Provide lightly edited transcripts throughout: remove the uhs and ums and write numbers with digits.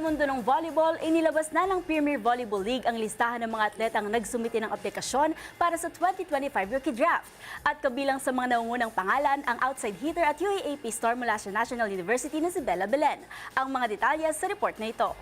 mundo ng volleyball, inilabas na ng Premier Volleyball League ang listahan ng mga atletang nagsumite ng aplikasyon para sa 2025 Rookie Draft. At kabilang sa mga nangungunang pangalan, ang outside hitter at UAAP star mula sa National University na si Bella Belen. Ang mga detalye sa report na ito.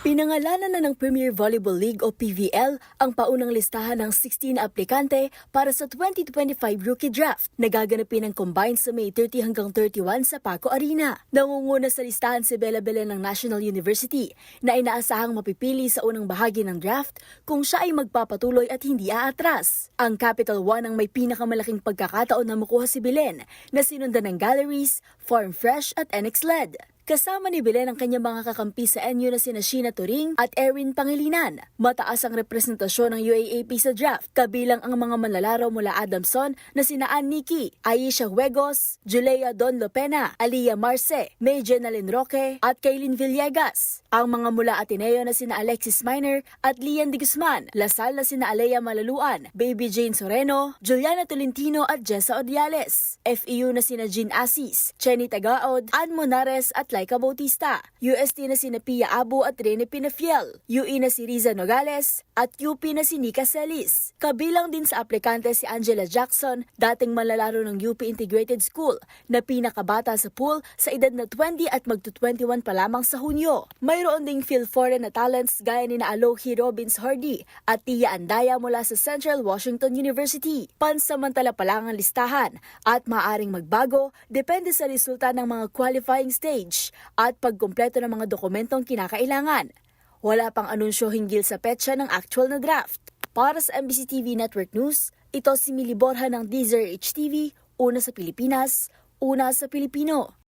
Pinangalanan na ng Premier Volleyball League o PVL ang paunang listahan ng 16 na aplikante para sa 2025 Rookie Draft na gaganapin ng combined sa May 30 hanggang 31 sa Paco Arena. Nangunguna sa listahan si Bella Belen ng National University na inaasahang mapipili sa unang bahagi ng draft kung siya ay magpapatuloy at hindi aatras. Ang Capital One ang may pinakamalaking pagkakataon na makuha si Belen na sinundan ng Galleries, Farm Fresh at NX-LED. Kasama ni Belen ang kanyang mga kakampi sa NU na sina Sheena Turing at Erin Pangilinan. Mataas ang representasyon ng UAAP sa draft, kabilang ang mga manlalaro mula Adamson na sina Ann Nikki, Aisha Huegos, Julea Don Lopena, Aliyah Marce, May Jenalyn Roque at Kaylin Villegas. Ang mga mula Ateneo na sina Alexis Miner at Lian de Guzman, Lasal na sina Alea Malaluan, Baby Jane Soreno, Juliana Tolentino at Jessa Odiales. FEU na sina Jean Asis, Chenny Tagaod, Ann Monares at Laika Bautista, UST na sina Pia Abu at Rene Pinafiel, UE na si Riza Nogales at UP na si Nika Celis. Kabilang din sa aplikante si Angela Jackson, dating manlalaro ng UP Integrated School na pinakabata sa pool sa edad na 20 at magtu-21 pa lamang sa Hunyo. Mayroon ding field foreign na talents gaya ni na Alohi Robbins Hardy at Tia Andaya mula sa Central Washington University. Pansamantala pa lang ang listahan at maaaring magbago depende sa resulta ng mga qualifying stage at pagkumpleto ng mga dokumentong kinakailangan. Wala pang anunsyo hinggil sa petsa ng actual na draft. Para sa MBC TV Network News, ito si Mili Borja ng DZRH TV, una sa Pilipinas, una sa Pilipino.